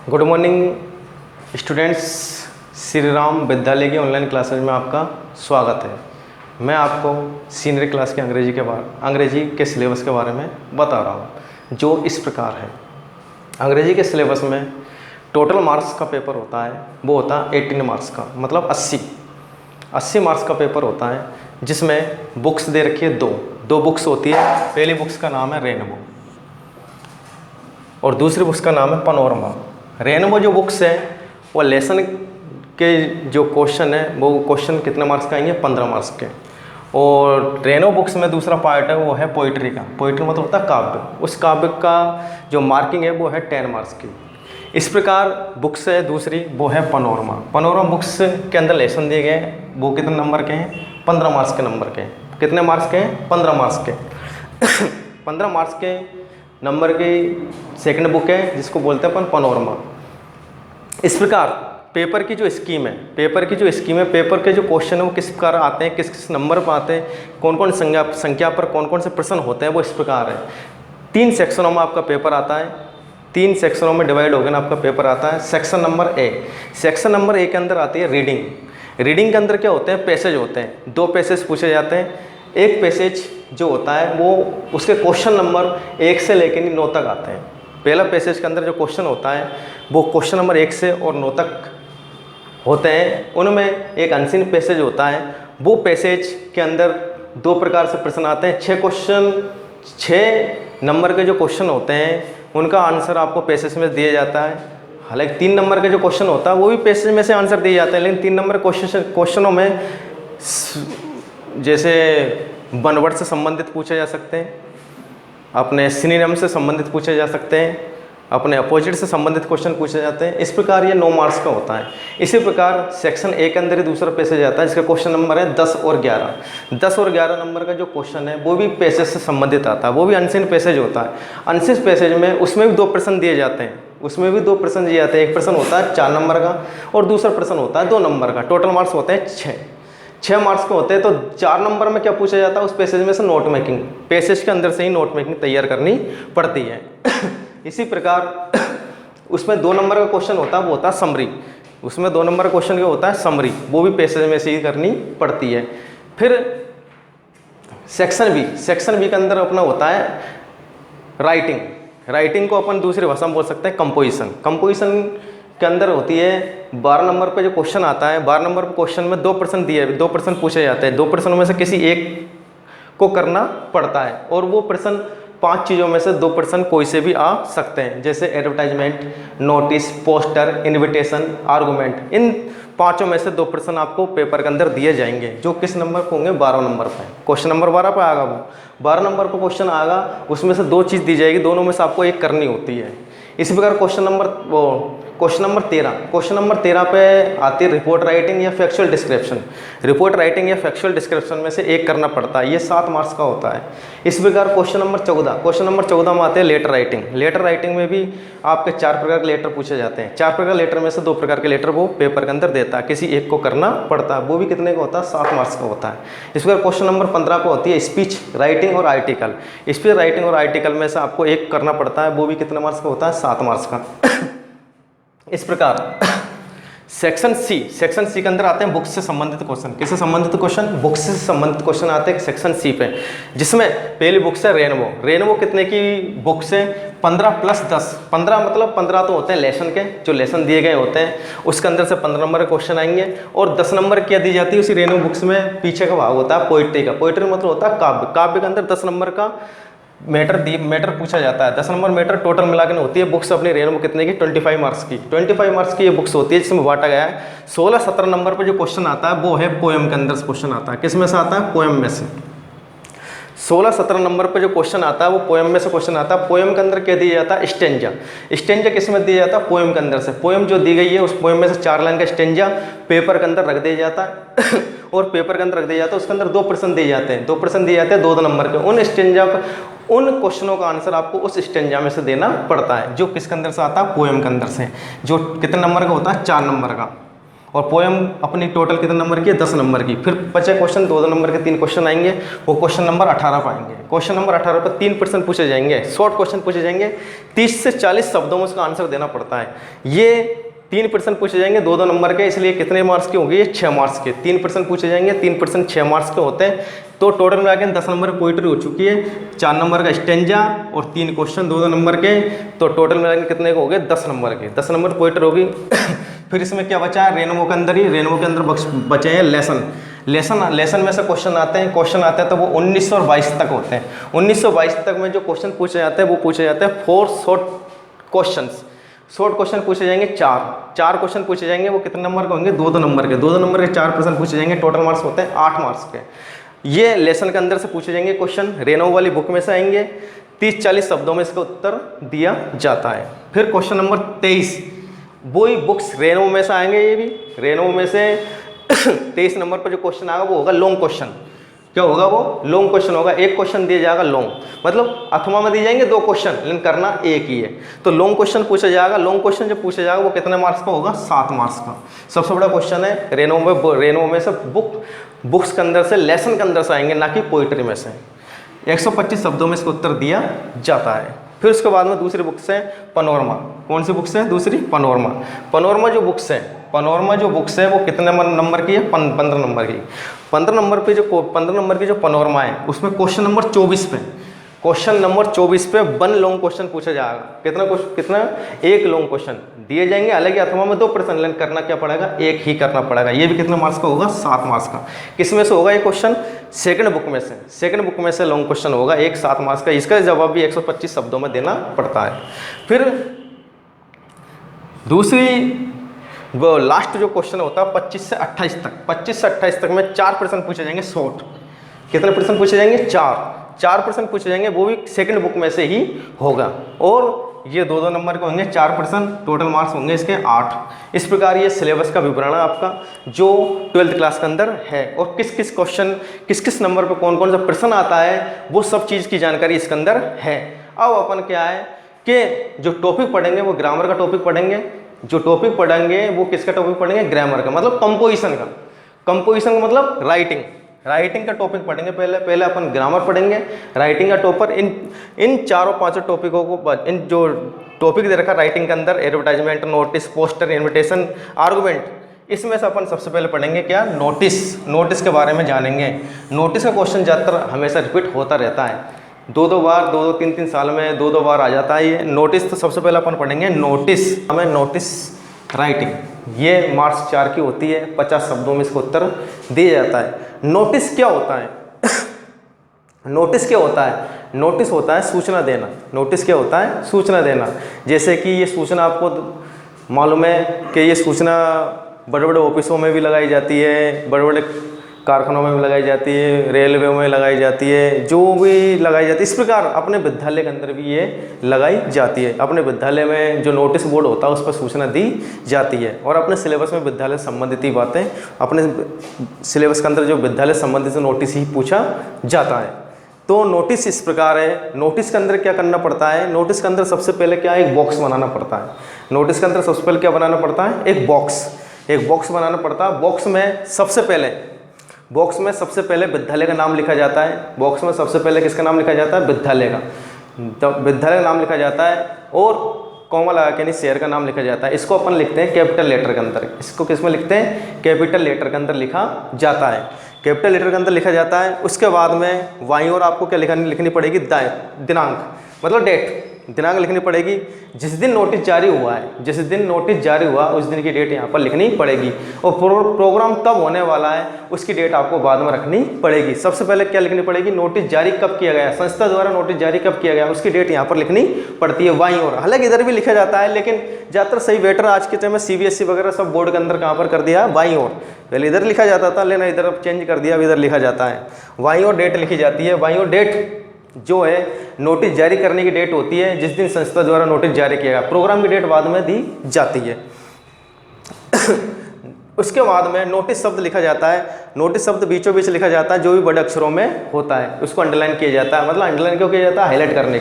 Good morning students, Shri Ram विद्यालय की online classes में आपका स्वागत है। मैं आपको सीनियर क्लास के अंग्रेजी के सिलेबस के बारे में बता रहा हूँ, जो इस प्रकार है। अंग्रेजी के सिलेबस में टोटल मार्क्स का पेपर होता है, वो होता है 18 मार्क्स का, मतलब 80 मार्क्स का पेपर होता है, जिसमें बुक्स दे रखी है दो बुक्स होती है। पहली बुक्स का नाम है रेनबो और दूसरी बुक्स का नाम है पनोरमा। रेनबो जो बुक्स है वो लेसन के जो क्वेश्चन है वो क्वेश्चन कितने मार्क्स का आएंगे, 15 मार्क्स के। और रेनो बुक्स में दूसरा पार्ट है वो है पोइट्री का। पोइट्री मतलब होता है काव्य। उस काव्य का जो मार्किंग है वो है 10 मार्क्स की। इस प्रकार बुक्स है दूसरी वो है पनोरमा। पनोरमा बुक्स के अंदर लेसन दिए गए हैं, वो कितने नंबर के हैं, 15 मार्क्स के नंबर के। कितने मार्क्स के हैं, 15 मार्क्स के। 15 मार्क्स के नंबर की सेकंड बुक है जिसको बोलते हैं अपन पनोरमा। इस प्रकार पेपर की जो स्कीम है, पेपर के जो क्वेश्चन है वो किस प्रकार आते हैं, किस किस नंबर पर आते हैं, कौन कौन संख्या पर कौन कौन से प्रश्न होते हैं, वो इस प्रकार है। 3 सेक्शनों में आपका पेपर आता है, 3 सेक्शनों में डिवाइड होकर आपका पेपर आता है। सेक्शन नंबर ए के अंदर आती है रीडिंग के अंदर क्या होते हैं, पैसेज होते हैं। 2 पैसेज पूछे जाते हैं। एक पैसेज जो होता है वो उसके क्वेश्चन नंबर 1 से लेकर 9 तक आते हैं। पहला पैसेज के अंदर जो क्वेश्चन होता है वो क्वेश्चन नंबर 1 से और 9 तक होते हैं। उनमें एक अनसीन पैसेज होता है। वो पैसेज के अंदर 2 प्रकार से प्रश्न आते हैं। 6 नंबर के जो क्वेश्चन होते हैं उनका आंसर आपको पैसेज में दिया जाता है। हालांकि 3 नंबर के जो क्वेश्चन होता है वो भी पैसेज में से आंसर दिए जाते हैं, लेकिन 3 नंबर क्वेश्चनों में जैसे वन वर्ड से संबंधित पूछे जा सकते हैं, अपने सिनोनिम से संबंधित पूछे जा सकते हैं, अपने अपोजिट से संबंधित क्वेश्चन पूछे जाते हैं। इस प्रकार ये 9 मार्क्स का होता है। इसी प्रकार सेक्शन ए के अंदर ही दूसरा पैसेज आता है जिसका क्वेश्चन नंबर है 10 और 11। 10 और 11 नंबर का जो क्वेश्चन है वो भी पैसेज से संबंधित आता है, वो भी अनसीन पैसेज होता है। अनसीन पैसेज में उसमें भी 2 प्रश्न दिए जाते हैं, एक प्रश्न होता है 4 नंबर का और दूसरा प्रश्न होता है 2 नंबर का। टोटल मार्क्स होते हैं 6 मार्क्स के होते हैं। तो 4 नंबर में क्या पूछा जाता है, उस पैसेज में से नोट मेकिंग, पैसेज के अंदर से ही नोट मेकिंग तैयार करनी पड़ती है। इसी प्रकार उसमें 2 नंबर का क्वेश्चन होता है, वो होता है समरी। उसमें 2 नंबर का क्वेश्चन क्या होता है, समरी, वो भी पैसेज में से ही करनी पड़ती है। फिर सेक्शन बी के अंदर अपना होता है राइटिंग को अपन दूसरी भाषा में बोल सकते हैं कंपोजिशन के अंदर होती है। 12 नंबर पे जो क्वेश्चन आता है, 12 नंबर पे क्वेश्चन में 2 प्रश्न पूछे जाते हैं। 2 प्रश्नों में से किसी एक को करना पड़ता है और वो प्रश्न 5 चीज़ों में से 2 प्रश्न कोई से भी आ सकते हैं, जैसे advertisement, notice, poster, invitation, argument. इन 5 में से 2 प्रश्न आपको पेपर के अंदर दिए जाएंगे, जो किस नंबर पर होंगे, 12 नंबर पर। क्वेश्चन नंबर 12 पर आएगा, वो 12 नंबर पर क्वेश्चन आएगा, उसमें से 2 चीज़ दी जाएगी, दोनों में से आपको एक करनी होती है। इसी प्रकार क्वेश्चन नंबर 13 पे आती है रिपोर्ट राइटिंग या फैक्चुअल डिस्क्रिप्शन में से एक करना पड़ता है। ये 7 मार्क्स का होता है। इस प्रकार क्वेश्चन नंबर 14 में आते हैं लेटर राइटिंग में भी आपके 4 प्रकार के लेटर पूछे जाते हैं। 4 प्रकार लेटर में से 2 प्रकार के लेटर वो पेपर के अंदर देता है, किसी एक को करना पड़ता है, वो भी कितने का होता है, 7 मार्क्स का होता है। इस प्रकार क्वेश्चन नंबर 15 को होती है स्पीच राइटिंग और आर्टिकल में से आपको एक करना पड़ता है, वो भी कितने मार्क्स का होता है, 7 मार्क्स का। इस प्रकार सेक्शन सी के अंदर आते हैं बुक्स से संबंधित क्वेश्चन। किससे संबंधित क्वेश्चन, बुक्स से संबंधित क्वेश्चन आते हैं सेक्शन सी पे, जिसमें पहली बुक्स है रेनबो कितने की बुक्स है, 15 + 10। 15 मतलब 15 तो होते हैं लेसन के, जो लेसन दिए गए होते हैं, उसके अंदर से 15 नंबर के क्वेश्चन आएंगे। और 10 नंबर क्या दी जाती है उसी रेनबो बुक्स में, पीछे का भाग होता है पोइट्री मतलब होता है काव्य के अंदर 10 नंबर का मैटर पूछा जाता है। 10 नंबर मैटर टोटल मिला के होती है बुक्स अपनी रेनबो कितने की, 25 मार्क्स की ये बुक्स होती है, जिसमें बांटा गया है। 16-17 नंबर पर जो क्वेश्चन आता है वो है पोएम के अंदर से क्वेश्चन आता है। किस में से आता है, पोएम में से। 16-17 नंबर पे जो क्वेश्चन आता है वो पोएम में से क्वेश्चन आता है। पोएम के अंदर क्या दिया जाता है, स्टेंजा किस में दिया जाता है, पोएम के अंदर से। पोएम जो दी गई है उस पोएम में से 4 लाइन का स्टेंजा पेपर के अंदर रख दिया जाता है और पेपर के अंदर रख दिया जाता है। उसके अंदर 2 प्रश्न दिए जाते हैं, 2 नंबर के। उन क्वेश्चनों का आंसर आपको उस स्टेंजा में से देना पड़ता है, जो किसके अंदर से आता है, पोएम के अंदर से, जो कितने नंबर का होता है, 4 नंबर का। और पोएम अपनी टोटल कितने नंबर की है, 10 नंबर की। फिर बचे क्वेश्चन 2 नंबर के 3 क्वेश्चन आएंगे, वो क्वेश्चन नंबर 18 पाएंगे। क्वेश्चन नंबर 18 पर 3% पूछे जाएंगे, शॉर्ट क्वेश्चन पूछे जाएंगे, 30 से 40 शब्दों में उसका आंसर देना पड़ता है। ये 3% पूछे जाएंगे 2 नंबर के, इसलिए कितने मार्क्स के होंगे, ये 6 मार्क्स के। 3% पूछे जाएंगे, 3% 6 मार्क्स के होते हैं। तो टोटल में आके 10 नंबर की पोइट्री हो चुकी है, 4 नंबर का स्टेंजा और 3 क्वेश्चन 2 नंबर के। तो टोटल में आके कितने के हो गए, 10 नंबर के, 10 नंबर पोइट्री होगी। फिर इसमें क्या बचा है, रेनबो के अंदर ही, रेनबो के अंदर बचे हैं लेसन में से क्वेश्चन आते हैं तो वो 19 और 22 तक होते हैं। 19 और 22 तक में जो क्वेश्चन पूछे जाते हैं वो पूछे जाते हैं 4 शॉर्ट क्वेश्चन पूछे जाएंगे। 4 क्वेश्चन पूछे जाएंगे, वो कितने नंबर के होंगे, 2 नंबर के। 2 नंबर के 4% पूछे जाएंगे, टोटल मार्क्स होते हैं 8 मार्क्स के। ये लेसन के अंदर से पूछे जाएंगे क्वेश्चन, रेनो वाली बुक में से आएंगे, 30-40 शब्दों में इसका उत्तर दिया जाता है। फिर क्वेश्चन नंबर 23, वही बुक्स रेनो में से आएंगे, ये भी रेनो में से 23 नंबर पर जो क्वेश्चन आएगा वो होगा लॉन्ग क्वेश्चन। क्या होगा, वो लॉन्ग क्वेश्चन होगा। एक क्वेश्चन दिया जाएगा लॉन्ग, मतलब अथवा में दिए जाएंगे 2 क्वेश्चन, लेकिन करना एक ही है। तो लॉन्ग क्वेश्चन पूछा जाएगा। लॉन्ग क्वेश्चन जब पूछा जाएगा वो कितने मार्क्स का होगा, 7 मार्क्स का। सबसे बड़ा क्वेश्चन है रेनो में से बुक्स के अंदर से, लेसन के अंदर से आएंगे, ना कि पोइट्री में से। 125 शब्दों में इसका उत्तर दिया जाता है। फिर उसके बाद में दूसरी बुक्स है पनोरमा। कौन सी बुक्स है, दूसरी पनोरमा जो बुक्स है वो कितने नंबर की है, 15 नंबर की। 15 नंबर की जो पनोरमा है उसमें क्वेश्चन नंबर 24 पे 1 लॉन्ग क्वेश्चन पूछा जाएगा। कितना 1 लॉन्ग क्वेश्चन दिए जाएंगे, हालांकि अथवा में 2% लेकिन करना क्या पड़ेगा, एक ही करना पड़ेगा। ये भी कितने मार्क्स का होगा, 7 मार्क्स का। किस में से होगा ये क्वेश्चन, सेकंड बुक में से लॉन्ग क्वेश्चन होगा, एक 7 मार्क्स का। इसका जवाब भी 125 शब्दों में देना पड़ता है। फिर दूसरी वो लास्ट जो क्वेश्चन होता है 25 से 28 तक में 4% पूछे जाएंगे शॉर्ट। कितने परसेंट पूछे जाएंगे, 4% पूछे जाएंगे, वो भी सेकंड बुक में से ही होगा। और ये 2 नंबर के होंगे, 4%, टोटल मार्क्स होंगे इसके 8। इस प्रकार ये सिलेबस का विवरण है आपका जो 12th क्लास के अंदर है। और किस नंबर पे कौन सा प्रश्न आता है, वो सब चीज़ की जानकारी इसके अंदर है। अब अपन क्या है कि जो टॉपिक पढ़ेंगे वो ग्रामर का टॉपिक पढ़ेंगे। जो टॉपिक पढ़ेंगे वो किसका टॉपिक पढ़ेंगे, ग्रामर का, मतलब कंपोजिशन का मतलब राइटिंग का टॉपिक पढ़ेंगे। पहले अपन ग्रामर पढ़ेंगे, राइटिंग का टॉपर। इन 4-5 टॉपिकों को, इन जो टॉपिक दे रखा राइटिंग के अंदर, advertisement, notice, poster, invitation, argument, इसमें से अपन सबसे पहले पढ़ेंगे क्या, नोटिस के बारे में जानेंगे। नोटिस का क्वेश्चन ज़्यादातर हमेशा रिपीट होता रहता है, 2-2 बार, 2-2, 3-3 साल में 2-2 बार आ जाता है ये नोटिस। तो सबसे पहले अपन पढ़ेंगे नोटिस राइटिंग। ये मार्क्स 4 की होती है, 50 शब्दों में इसको उत्तर दिया जाता है। नोटिस क्या होता है नोटिस होता है सूचना देना। नोटिस क्या होता है, सूचना देना। जैसे कि ये सूचना आपको मालूम है कि ये सूचना बड़े बड़े ऑफिसों में भी लगाई जाती है, बड़े बड़े कारखानों में भी लगाई जाती है, रेलवे में लगाई जाती है, जो भी लगाई जाती है। इस प्रकार अपने विद्यालय के अंदर भी ये लगाई जाती है। अपने विद्यालय में जो नोटिस बोर्ड होता है उस पर सूचना दी जाती है। और अपने सिलेबस में विद्यालय संबंधित ही बातें, अपने सिलेबस के अंदर जो विद्यालय संबंधित नोटिस ही पूछा जाता है। तो नोटिस इस प्रकार है। नोटिस के अंदर क्या करना पड़ता है, नोटिस के अंदर सबसे पहले क्या, एक बॉक्स बनाना पड़ता है। नोटिस के अंदर सबसे पहले क्या बनाना पड़ता है, एक बॉक्स बनाना पड़ता है। बॉक्स में सबसे पहले विद्यालय का नाम लिखा जाता है। बॉक्स में सबसे पहले किसका नाम लिखा जाता है, विद्यालय का। तो विद्यालय का नाम लिखा जाता है और कॉमा लगा के नहीं शहर का नाम लिखा जाता है। इसको अपन लिखते हैं कैपिटल लेटर के अंदर। इसको किस में लिखते हैं, कैपिटल लेटर के अंदर लिखा जाता है। कैपिटल लेटर के अंदर लिखा जाता है। उसके बाद में वाई और आपको क्या लिखनी पड़ेगी, दिनांक, मतलब डेट, दिनांक लिखनी पड़ेगी। जिस दिन नोटिस जारी हुआ उस दिन की डेट यहाँ पर लिखनी पड़ेगी। और प्रोग्राम कब होने वाला है उसकी डेट आपको बाद में रखनी पड़ेगी। सबसे पहले क्या लिखनी पड़ेगी, नोटिस जारी कब किया गया, संस्था द्वारा नोटिस जारी कब किया गया उसकी डेट यहाँ पर लिखनी पड़ती है, वाई और। हालांकि इधर भी लिखा जाता है, लेकिन ज़्यादातर सही बेटर आज के टाइम में CBSE वगैरह सब बोर्ड के अंदर कहाँ पर कर दिया, वाई और। पहले इधर लिखा जाता था, लेकिन इधर अब चेंज कर दिया, अब इधर लिखा जाता है। वाई और डेट लिखी जाती है। वाई और डेट जो है नोटिस जारी करने की डेट होती है जिस दिन संस्था द्वारा नोटिस जारी किया गया। प्रोग्राम की डेट बाद में दी जाती है। उसके बाद में नोटिस शब्द लिखा जाता है। नोटिस शब्द बीचों बीच लिखा जाता है, जो भी बड़े अक्षरों में होता है उसको अंडरलाइन किया जाता है। मतलब अंडरलाइन क्यों किया जाता है, हाईलाइट करने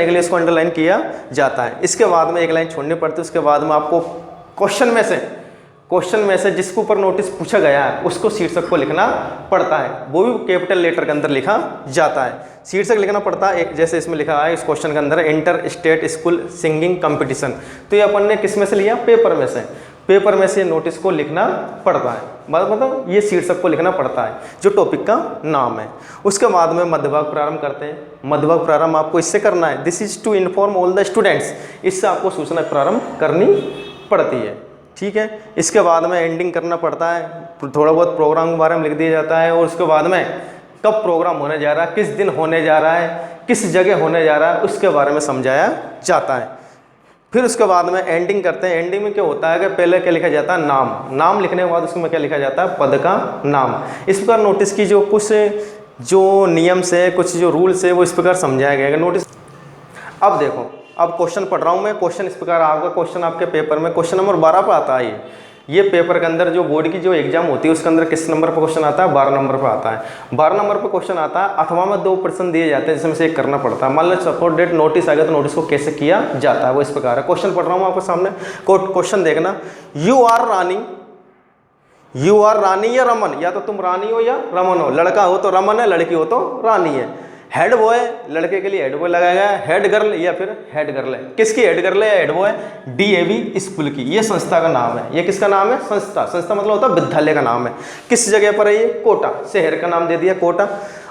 के लिए इसको अंडरलाइन किया जाता है। इसके बाद में एक लाइन छोड़नी पड़ती है। उसके बाद में आपको क्वेश्चन क्वेश्चन में से जिसके ऊपर नोटिस पूछा गया है उसको शीर्षक को लिखना पड़ता है, वो भी कैपिटल लेटर के अंदर लिखा जाता है। शीर्षक लिखना पड़ता है, जैसे इसमें लिखा है इस क्वेश्चन के अंदर inter state school singing competition, तो ये अपन ने किस में से लिया, पेपर में से। पेपर में से नोटिस को लिखना पड़ता है, मतलब ये शीर्षक को लिखना पड़ता है जो टॉपिक का नाम है। उसके बाद में मध्यभाग प्रारंभ करते हैं। मध्यभाग प्रारंभ आपको इससे करना है, this is to inform all the students, इससे आपको सूचना प्रारंभ करनी पड़ती है, ठीक है। इसके बाद में एंडिंग करना पड़ता है, थोड़ा बहुत प्रोग्राम के बारे में लिख दिया जाता है, और उसके बाद में कब प्रोग्राम होने जा रहा है, किस दिन होने जा रहा है, किस जगह होने जा रहा है, उसके बारे में समझाया जाता है। फिर उसके बाद में एंडिंग करते हैं। एंडिंग में क्या होता है कि पहले क्या लिखा जाता है, नाम। नाम लिखने के बाद उसमें क्या लिखा जाता है, पद का नाम। इस प्रकार नोटिस की जो कुछ जो नियम से, कुछ जो रूल्स है वो इस प्रकार समझाया गया है नोटिस। अब देखो, अब क्वेश्चन पढ़ रहा हूँ मैं, क्वेश्चन इस प्रकार आपका क्वेश्चन आपके पेपर में क्वेश्चन नंबर 12 पर आता है। ये पेपर के अंदर जो बोर्ड की जो एग्जाम होती है उसके अंदर किस नंबर पर क्वेश्चन आता है, 12 नंबर पर आता है। 12 नंबर पर क्वेश्चन आता है, अथवा में 2 प्रश्न दिए जाते हैं जिसमें से एक करना पड़ता है। मान लो सपोज डेट नोटिस आ गया तो नोटिस को कैसे किया जाता है वो इस प्रकार है। क्वेश्चन पढ़ रहा हूँ आपके सामने, क्वेश्चन देखना, you are Rani, you are Rani या रमन, या तो तुम रानी हो या रमन हो, लड़का हो तो रमन है, लड़की हो तो रानी है। हेड बॉय, लड़के के लिए हेड बॉय लगाया गया है, हेड गर्ल या फिर हेड गर्ल है। किसकी हेड गर्ल है या हेड बॉय, डीएवी स्कूल की, ये संस्था का नाम है। ये किसका नाम है, संस्था। संस्था मतलब होता है विद्यालय का नाम है। किस जगह पर है ये, कोटा, शहर का नाम दे दिया कोटा।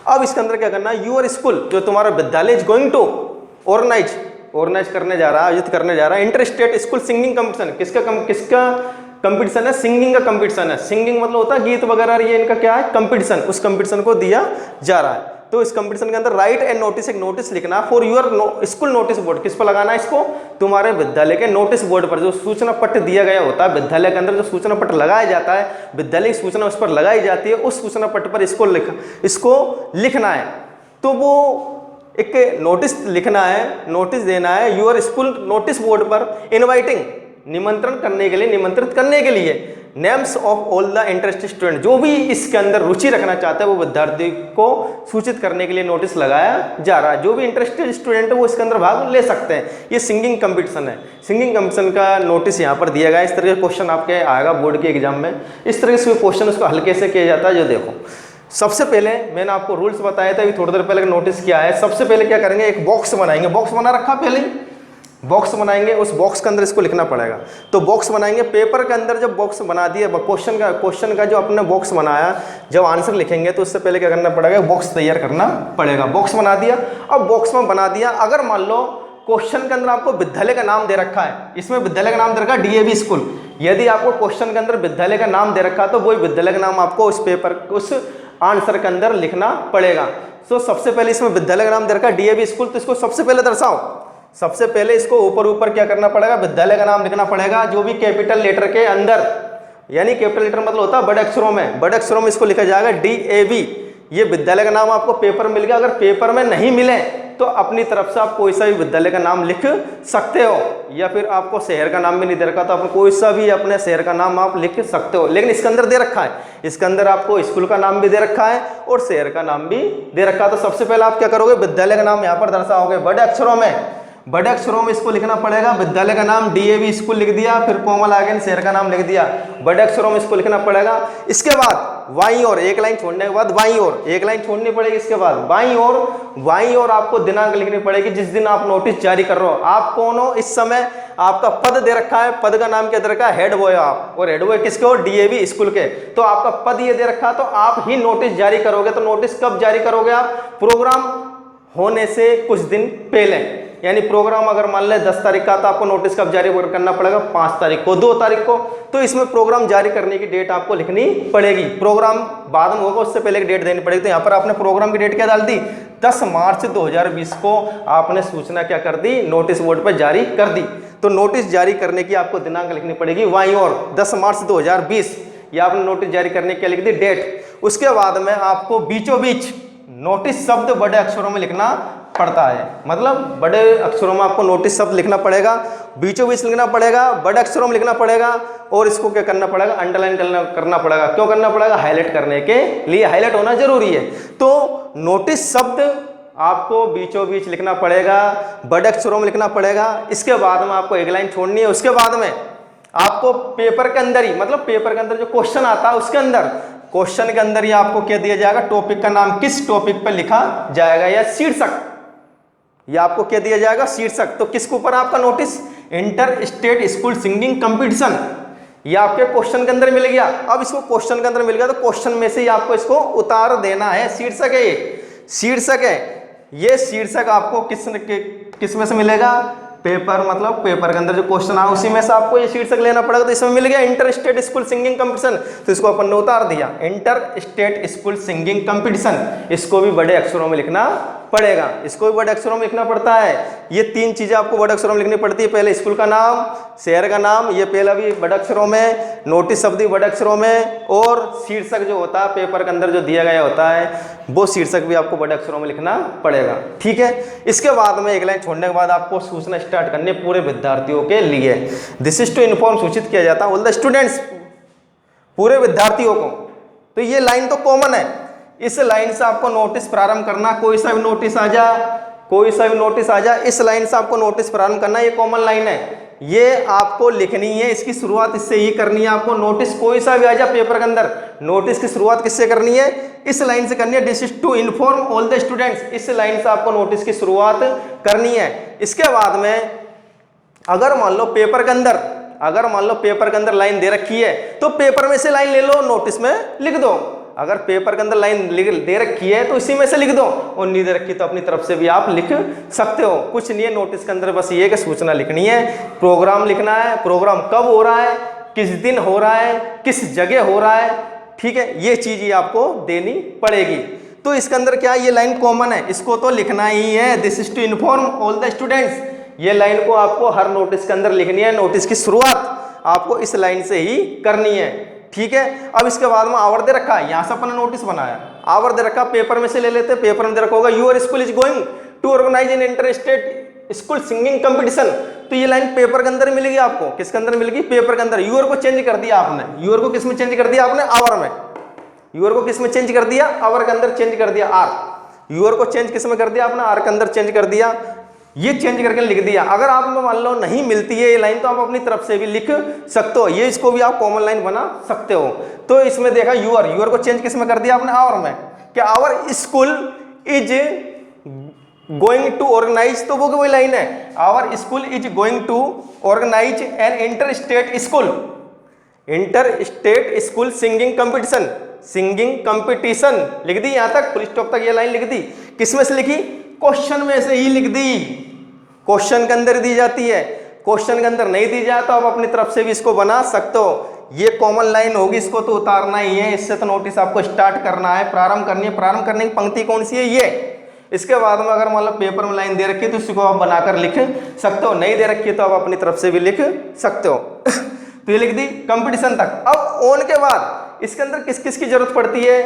अब इसके अंदर क्या करना है, यूर स्कूल, जो तुम्हारा विद्यालय इज गोइंग टू ऑर्गेनाइज करने जा रहा है, आयोजित करने जा रहा है inter state school singing competition. किसका कंपटीशन है, सिंगिंग का कंपटीशन है। सिंगिंग मतलब होता है गीत वगैरह, ये इनका क्या है, कंपटीशन। उस कंपटीशन को दिया जा रहा है। तो इस कंपटीशन के अंदर राइट एंड नोटिस, एक नोटिस लिखना for your school notice board. किस पर लगाना है इसको, तुम्हारे विद्यालय के नोटिस बोर्ड पर। जो सूचना पत्र दिया गया होता है विद्यालय के अंदर, जो सूचना पत्र लगाया जाता है, विद्यालय की सूचना उस पर लगाई जाती है, उस सूचना पत्र पर इसको लिखना है। तो वो एक नोटिस लिखना है, नोटिस देना है यूर स्कूल नोटिस बोर्ड पर, इनवाइटिंग, निमंत्रण करने के लिए, निमंत्रित करने के लिए, names of all the interested student, जो भी इसके अंदर रुचि रखना चाहता है वो विद्यार्थी को सूचित करने के लिए नोटिस लगाया जा रहा है। जो भी इंटरेस्टेड स्टूडेंट है वो इसके अंदर भाग ले सकते हैं। ये सिंगिंग कंपटीशन है। सिंगिंग कंपटीशन का नोटिस यहाँ पर दिया गया है। इस तरह के क्वेश्चन आपके आएगा बोर्ड के एग्जाम में। इस तरह से क्वेश्चन उसको हल्के से किया जाता है। जो देखो, सबसे पहले मैंने आपको रूल्स बताया था, अभी थोड़ी देर पहले नोटिस किया है। सबसे पहले क्या करेंगे, एक बॉक्स बनाएंगे। बॉक्स बना रखा पहले, बॉक्स बनाएंगे, उस बॉक्स के अंदर इसको लिखना पड़ेगा। तो बॉक्स बनाएंगे, पेपर के अंदर जब बॉक्स बना दिए, क्वेश्चन का जो अपने बॉक्स बनाया, जब आंसर लिखेंगे तो उससे पहले क्या करना पड़ेगा, बॉक्स तैयार करना पड़ेगा। बॉक्स बना दिया, अब बॉक्स में बना दिया, अगर मान लो क्वेश्चन के अंदर आपको विद्यालय का नाम दे रखा है, इसमें विद्यालय का नाम दे रखा है डीएवी स्कूल, यदि आपको क्वेश्चन के अंदर विद्यालय का नाम दे रखा है तो वही विद्यालय का नाम आपको उस पेपर, उस आंसर के अंदर लिखना पड़ेगा। तो सबसे पहले इसमें विद्यालय का नाम दे रखा है डीएवी स्कूल, तो इसको सबसे पहले दर्शाओ। सबसे पहले इसको ऊपर क्या करना पड़ेगा, विद्यालय का नाम लिखना पड़ेगा, जो भी कैपिटल लेटर के अंदर, यानी कैपिटल लेटर मतलब होता है बड़े अक्षरों में, बड़े अक्षरों में इसको लिखा जाएगा डीएवी। ये विद्यालय का नाम आपको पेपर मिल गया। अगर पेपर में नहीं मिले तो अपनी तरफ से आप कोई सा भी विद्यालय का नाम लिख सकते हो, या फिर आपको शहर का नाम भी नहीं दे रखा तो आप कोई सा भी अपने शहर का नाम आप लिख सकते हो। लेकिन इसके अंदर दे रखा है, इसके अंदर आपको स्कूल का नाम भी दे रखा है और शहर का नाम भी दे रखा है। तो सबसे पहले आप क्या करोगे, विद्यालय का नाम यहाँ पर दर्शाओगे बड़े अक्षरों में, बड़े अक्षरों में इसको लिखना पड़ेगा। विद्यालय का नाम डीएवी स्कूल लिख दिया, फिर कोमल आगे शहर का नाम लिख दिया, बड़े अक्षरों में इसको लिखना पड़ेगा। इसके बाद बाईं ओर एक लाइन छोड़ने के बाद बाईं ओर एक लाइन छोड़नी पड़ेगी। इसके बाद बाईं ओर आपको दिनांक लिखनी पड़ेगी जिस दिन आप नोटिस जारी कर रहे हो। आप कौन हो, इस समय आपका पद दे रखा है, पद का नाम क्या दे रखा है, हेड बॉय आप, और हेड बॉय किसके हो, डीएवी स्कूल के। तो आपका पद ये दे रखा है, तो आप ही नोटिस जारी करोगे। तो नोटिस कब जारी करोगे आप, प्रोग्राम होने से कुछ दिन पहले, यानी प्रोग्राम अगर मान ले 10 तारीख का, तो आपको नोटिस कब जारी करना पड़ेगा, 5 तारीख को, 2 तारीख को। तो इसमें प्रोग्राम जारी करने की डेट आपको लिखनी पड़ेगी। प्रोग्राम बाद में होगा, उससे पहले एक डेट देनी पड़ेगी। तो यहाँ पर आपने प्रोग्राम की डेट क्या डाल दी, 10 मार्च 2020 को आपने सूचना क्या कर दी, नोटिस बोर्ड पर जारी कर दी। तो नोटिस जारी करने की आपको दिनांक लिखनी पड़ेगी बाईं ओर, 10 मार्च 2020, या आपने नोटिस जारी करने की क्या लिख दी, डेट। उसके बाद में आपको बीचों बीच नोटिस शब्द बड़े अक्षरों में लिखना पड़ता है, मतलब बड़े अक्षरों में आपको नोटिस शब्द लिखना पड़ेगा, बीचों बीच लिखना पड़ेगा, बड़े अक्षरों में लिखना पड़ेगा, और इसको क्या करना पड़ेगा, अंडरलाइन करना पड़ेगा। क्यों करना पड़ेगा, हाईलाइट करने के लिए, हाईलाइट होना जरूरी है। तो नोटिस शब्द आपको बीचों बीच लिखना पड़ेगा, बड़े अक्षरों में लिखना पड़ेगा। इसके बाद में आपको एक लाइन छोड़नी है। उसके बाद में आपको पेपर के अंदर ही, मतलब पेपर के अंदर जो क्वेश्चन आता है उसके अंदर, क्वेश्चन के अंदर ही आपको क्या दिया जाएगा, टॉपिक का नाम किस टॉपिक पर लिखा जाएगा या शीर्षक, या आपको क्या दिया जाएगा, शीर्षक। तो किसके ऊपर आपका notice, inter state school singing competition, ये आपके क्वेश्चन के अंदर मिल गया। अब इसको क्वेश्चन के अंदर मिल गया तो क्वेश्चन में से ही आपको इसको उतार देना है, शीर्षक है ये, शीर्षक है ये। शीर्षक आपको किस में से मिलेगा, पेपर, मतलब पेपर के अंदर जो क्वेश्चन आया उसी में से आपको ये शीर्षक लेना पड़ेगा। तो इसमें मिल गया inter state school singing competition, तो इसको अपन ने उतार दिया, inter state school singing competition. इसको भी बड़े अक्षरों में लिखना पड़ेगा, इसको भी बड़े अक्षरों में लिखना पड़ता है। ये तीन चीजें आपको बड़े अक्षरों में लिखनी पड़ती है, पहले स्कूल का नाम, शहर का नाम, ये पहला भी बड़े अक्षरों में, नोटिस शब्द भी बड़े अक्षरों में, और शीर्षक जो होता है पेपर के अंदर जो दिया गया होता है वो शीर्षक भी आपको बड़े अक्षरों में लिखना पड़ेगा, ठीक है। इसके बाद में एक लाइन छोड़ने के बाद आपको सूचना स्टार्ट करनी है पूरे विद्यार्थियों के लिए। दिस इज टू इन्फॉर्म, सूचित किया जाता है ऑल द स्टूडेंट्स, पूरे विद्यार्थियों को। तो ये लाइन तो कॉमन है, इस लाइन से आपको नोटिस प्रारंभ करना, कोई सा भी नोटिस आ जा, कोई सा भी नोटिस आ जा, इस लाइन से आपको नोटिस प्रारंभ करना, ये कॉमन लाइन है, ये आपको लिखनी है, इसकी शुरुआत इससे ही करनी है आपको। नोटिस कोई सा भी आ जा पेपर के अंदर, नोटिस की शुरुआत किससे करनी है, इस लाइन से करनी है, this is to inform all the students, इस लाइन से आपको नोटिस की शुरुआत करनी है। इसके बाद में अगर मान लो पेपर के अंदर, अगर मान लो पेपर के अंदर लाइन दे रखी है तो पेपर में से लाइन ले लो, नोटिस में लिख दो। अगर पेपर के अंदर लाइन दे रखी है तो इसी में से लिख दो, और नहीं दे रखी तो अपनी तरफ से भी आप लिख सकते हो, कुछ नहीं है नोटिस के अंदर, बस ये कि सूचना लिखनी है, प्रोग्राम लिखना है, प्रोग्राम कब हो रहा है, किस दिन हो रहा है, किस जगह हो रहा है, ठीक है, ये चीज ही आपको देनी पड़ेगी। तो इसके अंदर क्या, ये लाइन कॉमन है, इसको तो लिखना ही है, this is to inform all the students, ये लाइन को आपको हर नोटिस के अंदर लिखनी है, नोटिस की शुरुआत आपको इस लाइन से ही करनी है, ठीक है। अब इसके बाद में आवर दे रखा है, यहां से अपने नोटिस बनाया, आवर दे रखा, पेपर में से ले लेते, पेपर में दे रखा होगा your school is going to organise in inter state school singing competition. तो ये लाइन पेपर के अंदर मिलेगी आपको, किसके अंदर मिलेगी, पेपर के अंदर। यूर को चेंज कर दिया आपने, यूर को किस में चेंज कर दिया आपने, आवर में। यूर को किस में चेंज कर दिया, आवर के अंदर चेंज कर दिया, आर। यूर को चेंज किस में कर दिया आपने, आर के अंदर चेंज कर दिया, ये चेंज करके लिख दिया। अगर आप मान लो नहीं मिलती है ये लाइन तो आप अपनी तरफ से भी लिख सकते हो, ये इसको भी आप कॉमन लाइन बना सकते हो। तो इसमें देखा यूर, यूर को चेंज किस में कर दिया आपने, आवर में। क्या our school is going to organise, तो वो वही लाइन है, our school is going to organise an inter state school, inter state school singing competition, singing competition लिख दी, यहां तक फुल स्टॉप तक ये लाइन लिख दी। किसमें से लिखी, क्वेश्चन में से ही लिख दी, क्वेश्चन के अंदर दी जाती है, क्वेश्चन के अंदर नहीं दी जाए तो आप अपनी तरफ से भी इसको बना सकते हो। ये कॉमन लाइन होगी, इसको तो उतारना ही है, इससे तो नोटिस आपको स्टार्ट करना है, प्रारंभ करनी है। प्रारंभ करने की पंक्ति कौन सी है, ये। इसके बाद में अगर मान लो पेपर में लाइन दे रखी है तो इसको आप बनाकर लिख सकते हो, नहीं दे रखी है तो आप अपनी तरफ से भी लिख सकते हो। तो ये लिख दी कंपटीशन तक। अब ऑन के बाद इसके अंदर किस किस की जरूरत पड़ती है,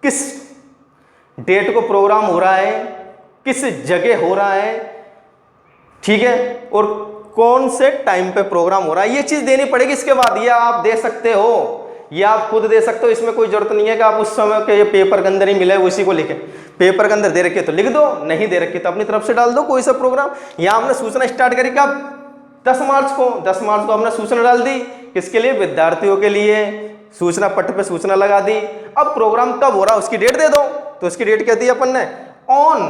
किस डेट को प्रोग्राम हो रहा है, किस जगह हो रहा है, ठीक है, और कौन से टाइम पे प्रोग्राम हो रहा है, ये चीज देनी पड़ेगी। इसके बाद ये आप दे सकते हो, ये आप खुद दे सकते हो, इसमें कोई जरूरत नहीं है कि आप उस समय के ये पेपर के अंदर ही मिले उसी को लिखे। पेपर के अंदर दे रखी है तो लिख दो, नहीं दे रखी तो अपनी तरफ से डाल दो कोई सा प्रोग्राम। यहाँ हमने सूचना स्टार्ट करी कब, 10 मार्च को, 10 मार्च को हमने सूचना डाल दी, किसके लिए, विद्यार्थियों के लिए। सूचना पट्ट पे सूचना लगा दी। अब प्रोग्राम कब हो रहा है उसकी डेट दे दो, तो उसकी डेट क्या दी अपन ने, ऑन।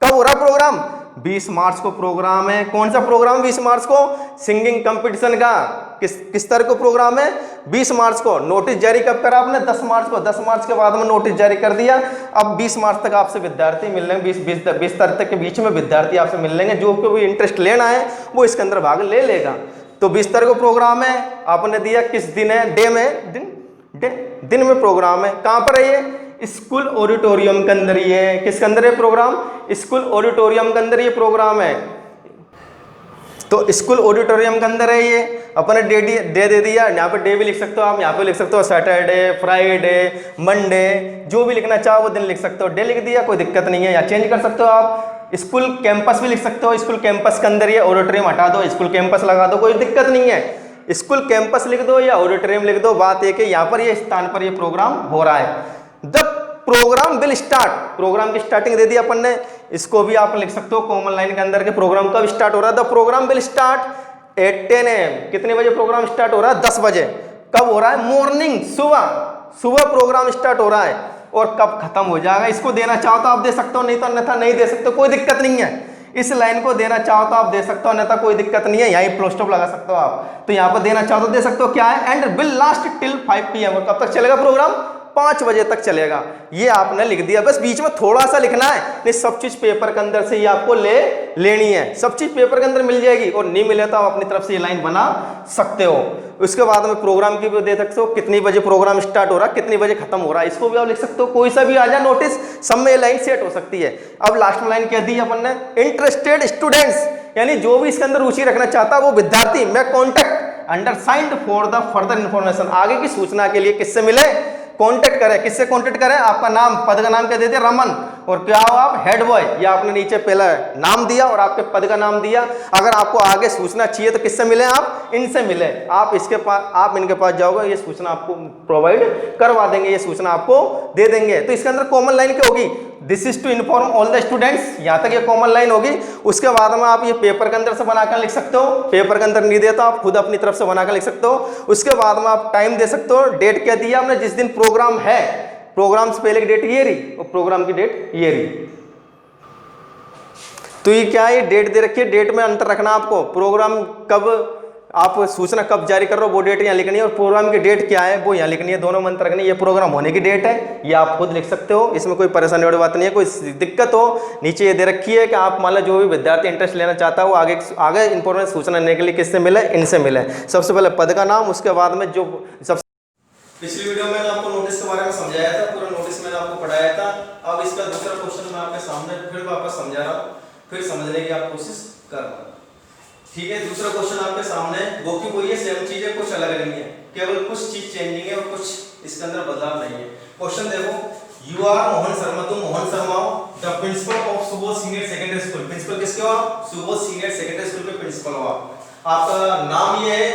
कब हो रहा प्रोग्राम, 20 मार्च को प्रोग्राम है। कौन सा प्रोग्राम, 20 मार्च को, सिंगिंग कंपटीशन का। किस तरह को प्रोग्राम है, 20 मार्च को। नोटिस जारी कब करा आपने, 10 मार्च को। 10 मार्च के बाद में नोटिस जारी कर दिया। अब 20 मार्च तक आपसे विद्यार्थी मिल लेंगे, 20 तारीख तक के बीच में विद्यार्थी आपसे मिल लेंगे। जो को भी इंटरेस्ट लेना है वो इसके अंदर भाग ले लेगा। तो 20 तारीख को प्रोग्राम है, आपने दिया किस दिन है, डे में, दिन में प्रोग्राम है। कहाँ पर है ये, स्कूल ऑडिटोरियम के अंदर ही है। किसके अंदर है प्रोग्राम, स्कूल ऑडिटोरियम के अंदर ये प्रोग्राम है। तो स्कूल ऑडिटोरियम के अंदर है ये। अपने डे दे दिया, यहाँ पे डे भी लिख सकते हो आप, यहाँ पे लिख सकते हो सैटरडे, फ्राइडे, मंडे, जो भी लिखना चाहो वो दिन लिख सकते हो। डे लिख दिया, कोई दिक्कत नहीं है, या चेंज कर सकते हो आप। स्कूल कैंपस भी लिख सकते हो, स्कूल कैंपस के अंदर ये, ऑडिटोरियम हटा दो, स्कूल कैंपस लगा दो, कोई दिक्कत नहीं है। स्कूल कैंपस लिख दो या ऑडिटोरियम लिख दो, बात एक है, यहाँ पर ये स्थान पर ये प्रोग्राम हो रहा है। The programme will start, programme की स्टार्टिंग दे दी अपन ने, इसको भी आप लिख सकते हो कॉमन लाइन के अंदर के प्रोग्राम कब स्टार्ट हो रहा है। The programme will start at 10 AM। कितने बजे प्रोग्राम स्टार्ट हो रहा है? 10 बजे। कब हो रहा है? मॉर्निंग, सुबह प्रोग्राम स्टार्ट हो रहा है। और कब खत्म हो जाएगा? इसको देना चाहो तो आप दे सकते हो, नहीं तो अन्यथा नहीं दे सकते, कोई दिक्कत नहीं है। इस लाइन को देना चाहो तो आप दे सकते हो, अन्यथा कोई दिक्कत नहीं है, यहीं फुल स्टॉप लगा सकते हो आप। तो यहाँ पर देना चाहो तो दे सकते हो। क्या है? And will last till 5 PM। और कब तक चलेगा प्रोग्राम? 5 बजे तक चलेगा। ये आपने लिख दिया, बस बीच में थोड़ा सा लिखना है, नहीं सब चीज पेपर के अंदर से ही आपको लेनी है। सब चीज पेपर के अंदर मिल जाएगी, और नहीं मिले तो आप अपनी तरफ से ये लाइन बना सकते हो। उसके बाद में प्रोग्राम की भी दे सकते हो, कितनी बजे प्रोग्राम स्टार्ट हो रहा है, कितनी बजे खत्म हो रहा है, इसको भी आप लिख सकते हो। कोई सा भी आ जाए नोटिस, सब में ये लाइन सेट हो सकती है। अब लास्ट में लाइन कह दी अपन ने, इंटरेस्टेड स्टूडेंट्स, यानी जो भी इसके अंदर रुचि रखना चाहता है वो विद्यार्थी, मैं contact undersigned for the further information, आगे की सूचना के लिए किससे मिले? कांटेक्ट करें। किससे कांटेक्ट करें? आपका नाम, पद का नाम क्या देते? रमन। और क्या हो आप? Head boy. या आपने नीचे पहला नाम दिया और आपके पद का नाम दिया। अगर आपको आगे सूचना चाहिए तो किससे मिले आप? इनसे मिले। आप इनके पास जाओगे, ये सूचना आपको प्रोवाइड करवा देंगे, ये सूचना आपको दे देंगे। तो इसके अंदर कॉमन लाइन क्या होगी? This is to inform all the students, यहां तक ये कॉमन लाइन होगी। उसके बाद में आप ये पेपर के अंदर से बनाकर लिख सकते हो, पेपर के अंदर नहीं देता आप खुद अपनी तरफ से बनाकर लिख सकते हो। उसके बाद में आप टाइम दे सकते हो, डेट क्या दिया आपने? जिस दिन प्रोग्राम है, प्रोग्राम से पहले की डेट ये रही और प्रोग्राम की डेट ये रही। तो ये क्या है? ये डेट दे रखी है, डेट में अंतर रखना आपको। प्रोग्राम कब, आप सूचना कब जारी कर रहे हो वो डेट यहाँ लिखनी है, और प्रोग्राम की डेट क्या है वो यहाँ लिखनी है, दोनों में अंतर रखनी है। ये प्रोग्राम होने की डेट है, ये आप खुद लिख सकते हो, इसमें कोई परेशानी वाली बात नहीं है। कोई दिक्कत हो, नीचे ये दे रखी है कि आप मान लो जो भी विद्यार्थी इंटरेस्ट लेना चाहता है वो आगे इंफॉर्मेशन सूचना लेने के लिए किससे मिले? इनसे मिले। सबसे पहले पद का नाम, उसके बाद में जो पिछली वीडियो में आपको नोटिस के बारे में समझाया था, पूरा नोटिस मैंने आपको पढ़ाया था। अब इसका दूसरा क्वेश्चन मैं आपके सामने फिर वापस समझा रहा हूँ, फिर समझने की आप कोशिश कर रहा हूँ। ठीक है, दूसरा क्वेश्चन आपके सामने, वो की वही है, सेम चीज है, कुछ अलग नहीं है, केवल कुछ चीज चेंजिंग है और कुछ इसके अंदर बदलाव नहीं है। क्वेश्चन देखो, यू आर मोहन शर्मा, तुम मोहन शर्मा हो, the principal of Subodh senior secondary school. Principal किसके हो आप? सुबोध सीनियर सेकेंडरी स्कूल के प्रिंसिपल हो आप। आपका नाम ये है,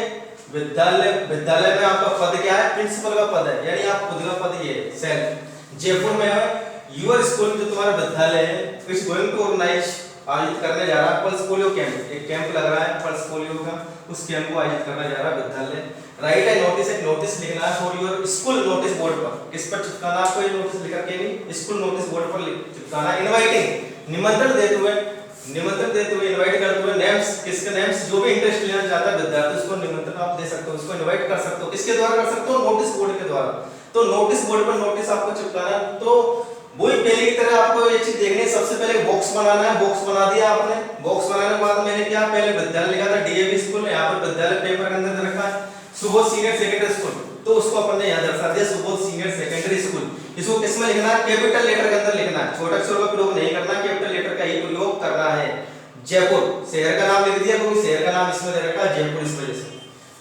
विद्यालय में आपका पद क्या है? प्रिंसिपल का पद है, यानी आप खुद का पद ये सेल्फ। जयपुर में है यूर स्कूल, जो तुम्हारा विद्यालय है, इट्स गोइंग टू ऑर्गेनाइज, आयोजित करने जा रहा है पल्स पोलियो कैंप। एक कैंप लग रहा है पल्स पोलियो का, उस कैंप को आयोजित करने जा रहा है विद्यालय। राइट है नोटिस, एक नोटिस लिखना है for your school notice board पर। किस पर चिपकाना आपको? ये नोटिस लिखा के नहीं, स्कूल नोटिस बोर्ड पर चिपकाना। इनवाइटिंग, निमंत्रण देते हुए इनवाइट करते हुए, नेम्स, किसके नेम्स? जो भी इंटरेस्ट लेना चाहता है विद्यार्थी उसको निमंत्रण आप दे सकते हो, उसको इनवाइट कर सकते हो। किसके द्वारा कर सकते हो? नोटिस बोर्ड के द्वारा। तो नोटिस बोर्ड पर नोटिस आपको चिपकाना। तो वही पहले की तरह आपको ये चीज देखनी है। सबसे पहले बॉक्स बनाना है, बॉक्स बना दिया आपने। बॉक्स बनाने के बाद मैंने क्या, पहले विद्यालय लिखा था डीएवी स्कूल, यहाँ पर विद्यालय पेपर के अंदर रखा है सुबोध सीनियर सेकेंडरी स्कूल, तो उसको अपन ने यहाँ दर्शा दिया सुबोध सीनियर सेकेंडरी स्कूल। इसको किस में लिखना है? कैपिटल लेटर के अंदर लिखना है, छोटे अक्षरों का प्रयोग नहीं करना, कैपिटल लेटर का ही प्रयोग करना है। जयपुर, शहर का नाम लिख दिया, क्योंकि शहर का नाम इसमें दे रखा है जयपुर, इस वजह से।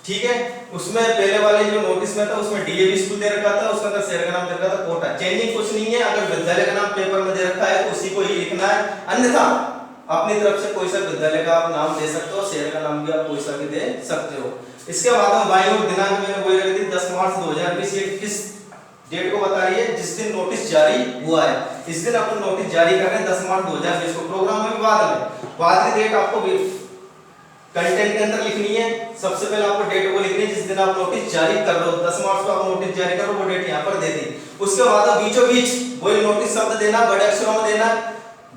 ठीक है, उसमें पहले वाले जो नोटिस में था उसमें डीएवी स्कूल दे रखा था, उसके अंदर शहर का नाम दे रखा था कोटा। चेंजिंग कुछ नहीं है, अगर विद्यालय का नाम पेपर में दे रखा है तो उसी को ही लिखना है, अन्यथा अपनी तरफ से कोई सा विद्यालय का आप नाम दे सकते हो, शहर का नाम भी आप कोई सा भी दे सकते हो। इसके बाद में बाईं ओर दिनांक मैंने वही रख दी 10 मार्च 2020। ये किस डेट को बता रही है? जिस दिन नोटिस जारी हुआ है, इस दिन अपन नोटिस जारी कर रहे हैं 10 मार्च 2020 को। प्रोग्राम में बाद की डेट आपको कंटेंट के अंदर लिखनी है। सबसे पहले आपको डेट को लिखनी है जिस दिन आप नोटिस जारी कर रहे हो, 10 मार्च को आप नोटिस जारी कर रहे हो, वो डेट यहाँ पर दे दी। उसके बाद बीचों बीच वही नोटिस शब्द देना, बड़े अक्षरों में देना,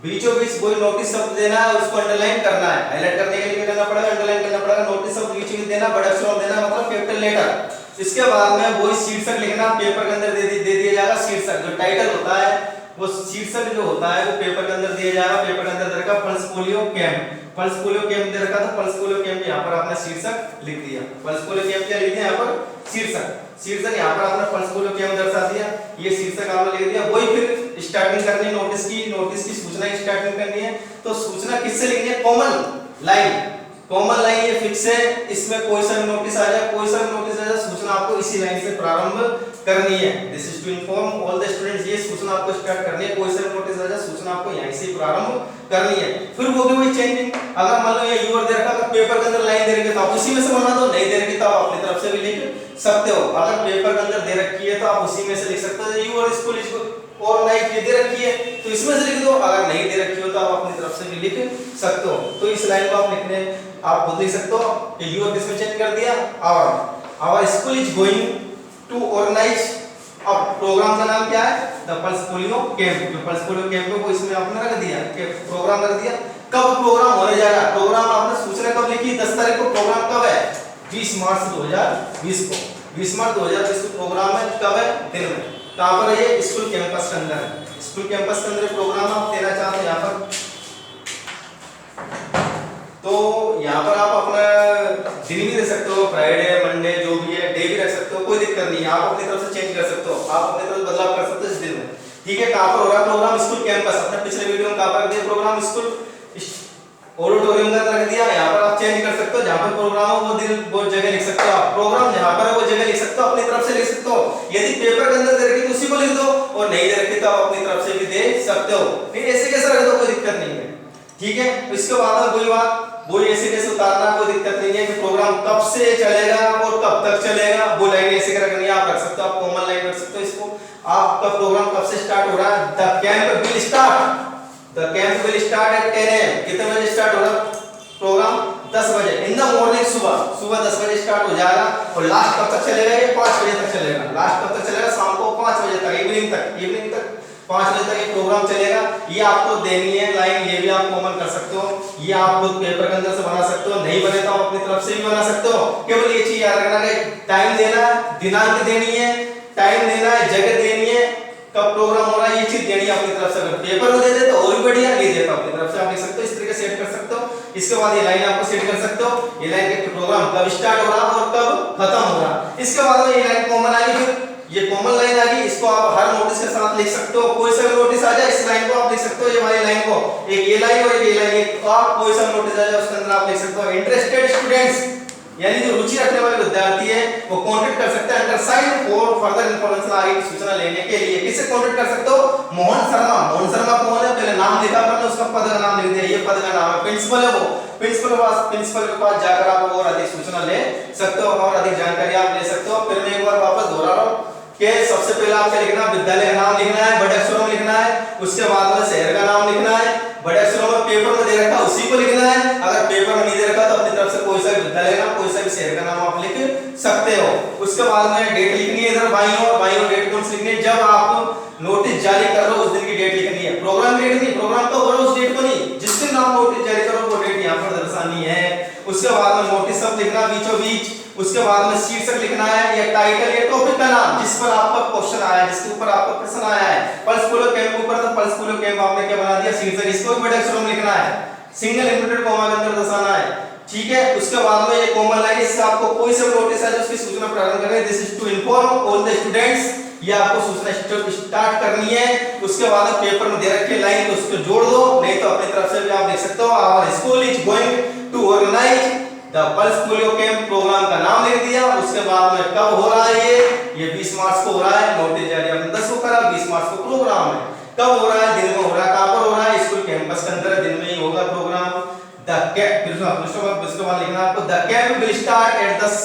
बीचों बीच वही नोटिस शब्द देना है, उसको अंडरलाइन करना है। हाईलाइट करने के लिए करना पड़ेगा, अंडरलाइन करना पड़ेगा। नोटिस शब्द बीच में देना, बड़े अक्षरों में देना, मतलब कैपिटल लेटर। इसके बाद में वही शीर्षक लिखना, पेपर के अंदर दे दिया जाएगा शीर्षक। जो टाइटल होता है वो शीर्षक जो होता है वो पेपर के अंदर दिया जाएगा। पेपर के अंदर देखा pulse polio camp, pulse polio camp दे रखा था, पल्स पोलियो कैंप यहाँ पर आपने शीर्षक लिख दिया। पल्स पोलियो कैंप क्या लिख दिया यहाँ पर? शीर्षक यहाँ पर आपने पल्स पोलियो कैंप दर्शा दिया, ये शीर्षक आपने लिख दिया। वही फिर स्टार्टिंग करनी है नोटिस की सूचना की स्टार्टिंग करनी है। तो सूचना किससे लिखनी है? कॉमन लाइन ये फिक्स है, इसमें कोई सा नोटिस आ जाए, कोई सा नोटिस आ जाए, सूचना आपको इसी लाइन से प्रारंभ करनी है। This is to inform all the students, ये सूचना आपको स्टार्ट करनी है। कोई सा नोटिस आ जाए, सूचना आपको यहीं से प्रारंभ करनी है। फिर वो भी वही चेंजिंग, अगर मान लो ये यूर दे रखा, अगर पेपर के अंदर लाइन दे रखी तो आप उसी में से बना दो, नहीं दे रखी तो आप अपनी तरफ से भी लिख सकते हो। अगर पेपर के अंदर दे रखी है तो आप उसी में से लिख सकते हो। यूर स्कूल और नाइट ये दे रखी है तो इसमें से लिख दो, अगर नहीं दे रखी हो तो आप अपनी तरफ से भी लिख सकते हो। तो इस लाइन को आप लिखने आप खुद लिख सकते हो कि यू किसमें चेंज कर दिया, our school is going to organise. अब प्रोग्राम का नाम क्या है, द पल्स पोलियो कैंप। जो पल्स पोलियो कैंप है वो इसमें आपने रख दिया कि प्रोग्राम रख दिया। कब प्रोग्राम होने जा रहा है, प्रोग्राम आपने सूचना कब लिखी, 10 तारीख को प्रोग्राम कब है, 20 मार्च 2020 को, 20 मार्च 2020 को प्रोग्राम है, कब है, दिन में। कहां पर है ये, स्कूल कैंपस के अंदर है। स्कूल कैंपस के अंदर प्रोग्राम आप देना चाहते हैं यहाँ पर, तो यहाँ पर आप अपना दिन भी दे सकते हो, फ्राइडे मंडे जो भी है डे भी रख सकते हो, कोई दिक्कत नहीं है। आप अपनी तरफ से चेंज कर सकते हो, आप अपनी तरफ से बदलाव कर सकते हो इस दिन में, ठीक है। कहां पर हो रहा है प्रोग्राम, स्कूल कैंपस। अपने पिछले वीडियो में कहां पर दिया प्रोग्राम, स्कूल ऑडिटोरियम का रख दिया। यहाँ पर आप चेंज कर सकते हो, जहाँ पर प्रोग्राम हो वो दिन वो जगह लिख सकते हो। आप प्रोग्राम जहाँ पर है वो जगह लिख सकते हो, अपनी तरफ से लिख सकते हो। यदि पेपर के अंदर दे रखी तो उसी को लिख दो, और नहीं दे रखी तो आप अपनी तरफ से भी दे सकते हो। नहीं ऐसे कैसे रख दो, कोई दिक्कत नहीं है, ठीक है। इसके बाद वही बात, वो ऐसे कैसे उतारना, कोई दिक्कत नहीं है कि प्रोग्राम कब से चलेगा और कब तक चलेगा, वो लाइन ऐसे रखनी है, आप रख सकते हो। आप कॉमन लाइन रख सकते हो इसको। आपका प्रोग्राम कब से स्टार्ट हो रहा है, the camp will start, the camp will start at 10 AM। कितने बजे स्टार्ट हो रहा है प्रोग्राम, 10 बजे इन द मॉर्निंग, सुबह 10 बजे स्टार्ट हो जाएगा। और लास्ट कब तक चलेगा, ये 5 बजे तक चलेगा। लास्ट कब तक चलेगा, शाम को 5 बजे तक, इवनिंग तक 5 बजे तक ये प्रोग्राम चलेगा। ये आपको देनी है लाइन, ये भी आप कॉमन कर सकते हो, ये आप खुद पेपर के अंदर से बना सकते हो, नहीं बने तो आप अपनी तरफ से भी बना सकते हो। केवल ये चीज याद रखना है, टाइम देना है, दिनांक देनी है, टाइम देना है, जगह देनी है, कब प्रोग्राम हो रहा है, ये चीज देनी है अपनी तरफ से। अगर पेपर में दे दे तो और भी बढ़िया, नहीं दे तो अपनी तरफ से आप लिख सकते हो, इस तरीके से सेट कर सकते हो। इसके बाद ये लाइन आपको सेट कर सकते हो, ये लाइन के प्रोग्राम कब स्टार्ट हो रहा है और कब खत्म हो रहा है। इसके बाद में ये लाइन कॉमन आ गई, फिर ये कॉमन लाइन आ गई, इसको आप हर नोटिस के साथ लिख सकते हो। कोई सा नोटिस आ जाए इस लाइन को आप लिख सकते हो, ये वाली लाइन को, एक ये लाइन और एक ये लाइन, आप कोई सा नोटिस आ जाए उसके अंदर आप लिख सकते हो। इंटरेस्टेड स्टूडेंट्स, यानी जो रुचि रखने वाले विद्यार्थी है वो कांटेक्ट कर सकते हैं अंडर साइन और फर्दर इंफॉर्मेशन, आगे की सूचना लेने के लिए। किससे कांटेक्ट कर सकते हो, मोहन शर्मा। मोहन शर्मा कौन है, पहले नाम लिखा, आपने उसका पद का नाम लिख दिया, ये पद का नाम है, प्रिंसिपल है वो। प्रिंसिपल के पास जाकर आप और अधिक सूचना ले सकते हो और अधिक जानकारी आप ले सकते हो। फिर मैं एक बार वापस दोहरा रहा हूं कि सबसे पहले आपको लिखना, विद्यालय का नाम लिखना है, बड़े अक्षरों में लिखना है। उसके बाद में शहर का नाम लिखना है, बड़े अक्षरों में, पेपर में दे रखा उसी को लिखना है। अगर पेपर में नहीं दे रखा तो अपनी तरफ से कोई सा भी विद्यालय का नाम, कोई सा भी शहर का नाम आप लिख सकते हो। उसके बाद में डेट लिखनी है, इधर बाईं ओर डेट कौन सी लिखनी है, जब आप नोटिस जारी कर रहे हो उस दिन की डेट लिखनी है। प्रोग्राम डेट नहीं, प्रोग्राम तो हो रहा है उस डेट को नहीं, जिस दिन आप नोटिस जारी करो वो डेट यहाँ पर दर्शानी है। उसके बाद में नोटिस सब लिखना बीचों बीच। उसके बाद में शीर्षक लिखना है, या टाइटल या टॉपिक का नाम जिस पर आपका क्वेश्चन आया है, जिसके ऊपर आपका प्रश्न आया है। पल्स पोलियो कैंप के ऊपर तो पल्स पोलियो कैंप आपने क्या बना दिया, शीर्षक, इसको भी बड़े अक्षरों में लिखना है, सिंगल इन्वर्टेड कॉमा के अंदर दर्शाना है, ठीक है। उसके बाद में ये कॉमन लाइन, इससे आपको कोई सा नोटिस है जो उसकी सूचना प्रदान करें, this is to inform all the students, ये आपको सूचना स्टार्ट करनी है। उसके बाद पेपर में दे रखी लाइन को उसको जोड़ दो, नहीं तो अपनी तरफ से भी आप लिख सकते हो, our school is going to organise the pulse polio camp. Programme का नाम लिख दिया। उसके बाद में कब हो रहा है, ये 20 मार्च को हो रहा है, नोटिस जारी आपने 10 को करा, 20 मार्च को प्रोग्राम है। कब हो रहा है, दिन में हो रहा है। कहां पर हो रहा है, स्कूल कैंपस के अंदर, दिन में ही होगा प्रोग्राम। द कैंप, फिर उसके बाद लिखना आपको, the camp will start at 10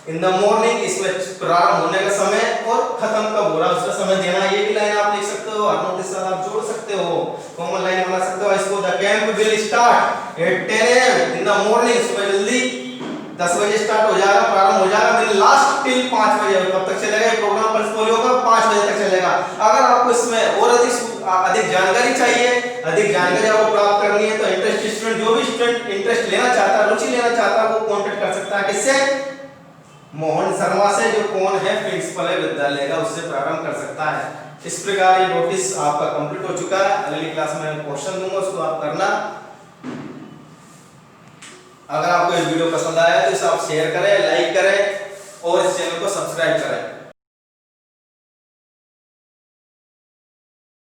in the morning, इसमें प्रारंभ होने का समय और खत्म कब हो रहा है उसका समय देना। ये भी लाइन आप लिख सकते हो, हर नोटिस साथ आप जोड़ सकते हो, कॉमन लाइन बना सकते हो इसको। The camp will start at 10 AM in the morning, सुबह जल्दी 10 बजे स्टार्ट हो जाएगा, प्रारंभ हो जाएगा, फिर लास्ट टिल 5 बजे। कब तक चलेगा ये प्रोग्राम पल्स पोलियो का, 5 बजे तक चलेगा। अगर आपको इसमें और अधिक जानकारी चाहिए, अधिक जानकारी आपको प्राप्त करनी है तो इंटरेस्ट स्टूडेंट, जो भी स्टूडेंट इंटरेस्ट लेना चाहता है, रुचि लेना चाहता है, वो कांटेक्ट कर सकता है किससे, मोहन शर्मा से, जो कौन है प्रिंसिपल है विद्यालय का, उससे प्रारंभ कर सकता है। इस प्रकार ये नोटिस आपका कंप्लीट हो चुका है। अगली क्लास में क्वेश्चन दूंगा, उसको आप करना। अगर आपको ये वीडियो पसंद आया तो इसे आप शेयर करें, लाइक करें और इस चैनल को सब्सक्राइब करें।